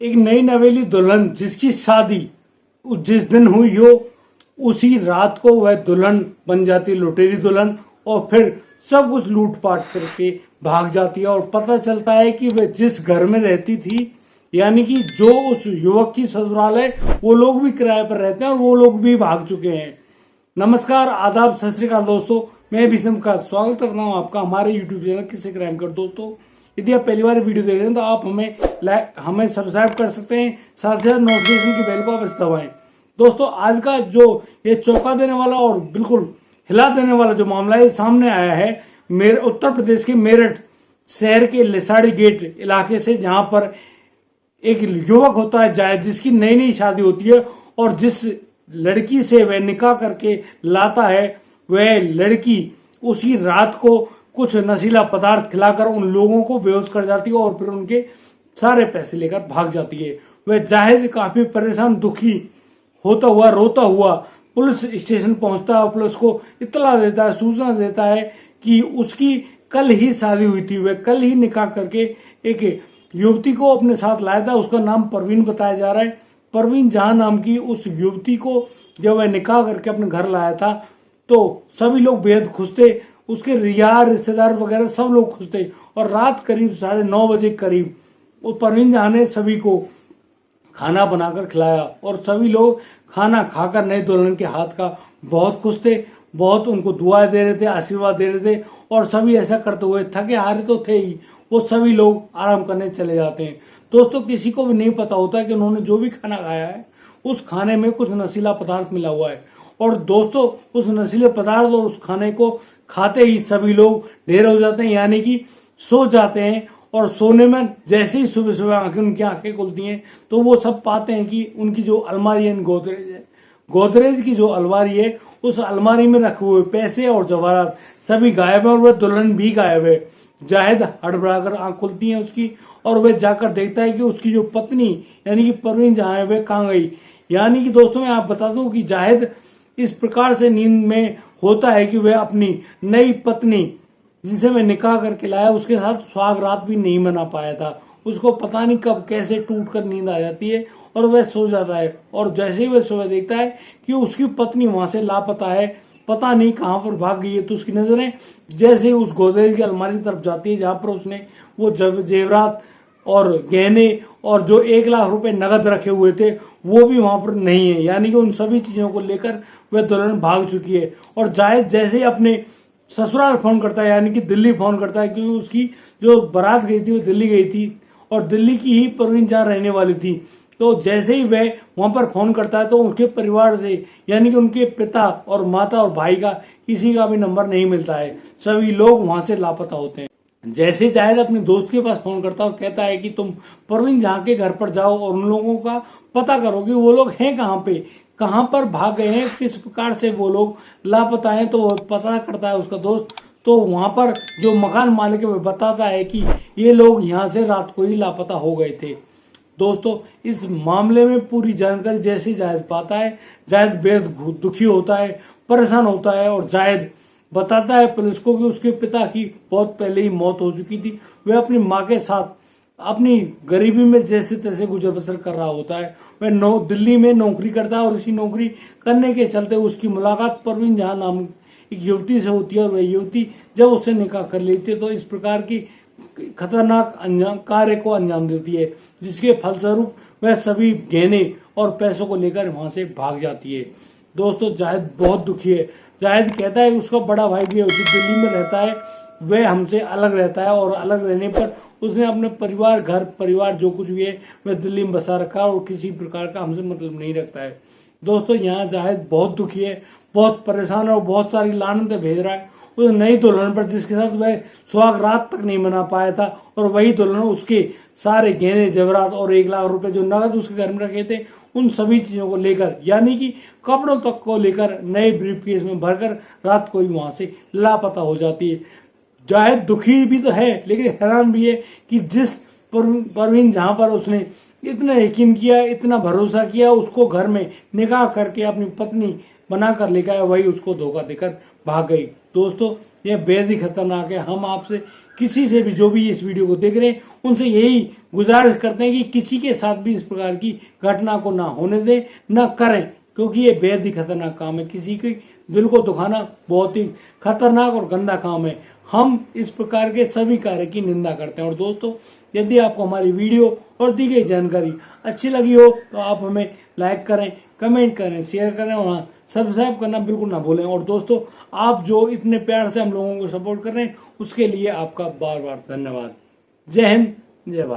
एक नई नवेली दुल्हन जिसकी शादी जिस दिन हुई हो उसी रात को वह दुल्हन बन जाती है लुटेरी दुल्हन, और फिर सब कुछ लूटपाट करके भाग जाती है। और पता चलता है कि वह जिस घर में रहती थी, यानी कि जो उस युवक की ससुराल है, वो लोग भी किराए पर रहते हैं और वो लोग भी भाग चुके हैं। नमस्कार, आदाब, सत श्री अकाल दोस्तों, मैं भीषम का स्वागत करता हूँ आपका हमारे यूट्यूब चैनल किससे क्राइम कर। दोस्तों, यदि आप पहली बार वीडियो देख रहे हैं तो आप हमें सब्सक्राइब कर सकते हैं, साथ ही साथ नोटिफिकेशन की बेल को आप दबाएं। दोस्तों, आज का जो ये चौंका देने वाला और बिल्कुल हिला देने वाला जो मामला है सामने आया है मेरे उत्तर प्रदेश के मेरठ शहर के लिसाड़ी गेट इलाके से, जहां पर एक युवक होता है जायद, जिसकी नई नई शादी होती है और जिस लड़की से वह निकाह करके लाता है वह लड़की उसी रात को कुछ नशीला पदार्थ खिलाकर उन लोगों को बेहोश कर जाती है और फिर उनके सारे पैसे लेकर भाग जाती है। वह जाहिद काफी परेशान दुखी होता हुआ रोता हुआ पुलिस स्टेशन पहुंचता है। पुलिस को इत्तला देता है, सूचना देता है कि उसकी कल ही शादी हुई थी, वह कल ही निकाह करके एक युवती को अपने साथ लाया था। उसका नाम परवीन बताया जा रहा है। परवीन जहां नाम की उस युवती को जब वह निकाह करके अपने घर लाया था तो सभी लोग बेहद खुश थे, उसके रिश्तेदार वगैरह सब लोग खुश थे। और रात करीब 9:30 बजे करीब वो परवीन जहां ने सभी को खाना बनाकर खिलाया और सभी लोग खाना खाकर नए दुल्हन के हाथ का बहुत खुश थे, बहुत उनको दुआएं दे रहे थे, आशीर्वाद दे रहे थे। और सभी ऐसा करते हुए थके हारे तो थे ही, वो सभी लोग आराम करने चले जाते हैं। दोस्तों, किसी को भी नहीं पता होता कि उन्होंने जो भी खाना खाया है उस खाने में कुछ नशीला पदार्थ मिला हुआ है। और दोस्तों, उस नशीले पदार्थ और उस खाने को खाते ही सभी लोग ढेर हो जाते हैं, यानी कि सो जाते हैं। और सोने में जैसे ही सुबह सुबह उनकी आंखें खुलती हैं तो वो सब पाते हैं कि उनकी जो अलमारी है, गोदरेज की जो अलमारी है, उस अलमारी में रखे हुए पैसे और जवाहरात सभी गायब है और वह दुल्हन भी गायब है। जाहिद हड़बड़ाकर आंख खुलती है उसकी और वह जाकर देखता है कि उसकी जो पत्नी यानी कि परवीन जहां है वह कहां गई। यानी कि दोस्तों, मैं आप बता दूं कि जाहिद इस प्रकार से नींद में होता है कि वह अपनी नई पत्नी जिसे मैं निकाह करके लाया उसके साथ सुहाग रात भी नहीं मना पाया था। उसको पता नहीं कब कैसे टूट कर नींद आ जाती है और वह सो जाता है। और जैसे ही वह सोए देखता है कि उसकी पत्नी वहां से लापता है, पता नहीं कहां पर भाग गई है। तो उसकी नजरें जैसे ही उस गोदरेज की अलमारी की तरफ जाती है जहां पर उसने वो जेवरात और गहने और जो 1 लाख रुपए नगद रखे हुए थे वो भी वहां पर नहीं है। यानी कि उन सभी चीजों को लेकर वह दुल्हन भाग चुकी है। और जायद जैसे ही अपने ससुराल फोन करता है, यानी कि दिल्ली फोन करता है, क्योंकि उसकी जो बारात गई थी वो दिल्ली गई थी और दिल्ली की ही परवीन जहां रहने वाली थी। तो जैसे ही वह वहां पर फोन करता है तो उनके परिवार से यानी कि उनके पिता और माता और भाई का किसी का भी नंबर नहीं मिलता है, सभी लोग वहां से लापता होते हैं। जैसे जाहिद अपने दोस्त के पास फोन करता है और कहता है कि तुम परवीन जहां के घर पर जाओ और उन लोगों का पता करो कि वो लोग हैं कहाँ पे, कहां पर भाग गए हैं, किस प्रकार से वो लोग लापता हैं। तो वो पता करता है उसका दोस्त, तो वहां पर जो मकान मालिक है वो बताता है कि ये लोग यहां से रात को ही लापता हो गए थे। दोस्तों, इस मामले में पूरी जानकारी जैसे जायद पाता है, जायद बेहद दुखी होता है, परेशान होता है और जायद बताता है पुलिस को कि उसके पिता की बहुत पहले ही मौत हो चुकी थी। वह अपनी माँ के साथ अपनी गरीबी में जैसे तैसे गुजर बसर कर रहा होता है। वह दिल्ली में नौकरी करता है और इसी नौकरी करने के चलते उसकी मुलाकात परवीन जहां नाम एक युवती से होती है और वह युवती जब उससे निकाह कर लेती है तो इस प्रकार की खतरनाक कार्य को अंजाम देती है, जिसके फलस्वरूप वह सभी गहने और पैसों को लेकर वहां से भाग जाती है। दोस्तों, जाहिद बहुत दुखी है। जाहिद कहता है कि उसका बड़ा भाई भी दिल्ली में रहता है, वह हमसे अलग रहता है और अलग रहने पर उसने अपने घर परिवार जो कुछ भी है वह दिल्ली में बसा रखा और किसी प्रकार का हमसे मतलब नहीं रखता है। दोस्तों, यहाँ जाहिद बहुत दुखी है, बहुत परेशान है और बहुत सारी लानतें भेज रहा है उस नई दुल्हन पर जिसके साथ वह सुहाग रात तक नहीं मना पाया था। और वही दुल्हन उसके सारे गहने जेवरात और 1 लाख रुपए जो नगद उसके घर में रखे थे उन सभी चीजों को लेकर यानी कि कपड़ों तक को लेकर नए ब्रीफकेस में भरकर रात को ही वहां से लापता हो जाती है। जाहिद दुखी भी तो है लेकिन हैरान भी है कि जिस परवीन जहां पर उसने इतना यकीन किया, इतना भरोसा किया, उसको घर में निकाह करके अपनी पत्नी बनाकर लेकर आया, वही उसको धोखा देकर भाग गई। दोस्तों, यह बेहद ही खतरनाक है। हम आपसे किसी से भी जो भी इस वीडियो को देख रहे हैं उनसे यही गुजारिश करते हैं कि किसी के साथ भी इस प्रकार की घटना को ना होने दें, ना करें, क्योंकि ये बेहद ही खतरनाक काम है। किसी के दिल को दुखाना बहुत ही खतरनाक और गंदा काम है। हम इस प्रकार के सभी कार्य की निंदा करते हैं। और दोस्तों, यदि आपको हमारी वीडियो और दी गई जानकारी अच्छी लगी हो तो आप हमें लाइक करें, कमेंट करें, शेयर करें और हाँ, सब्सक्राइब करना बिल्कुल ना भूलें। और दोस्तों, आप जो इतने प्यार से हम लोगों को सपोर्ट कर रहे हैं उसके लिए आपका बार बार धन्यवाद। जय हिंद, जय भारत।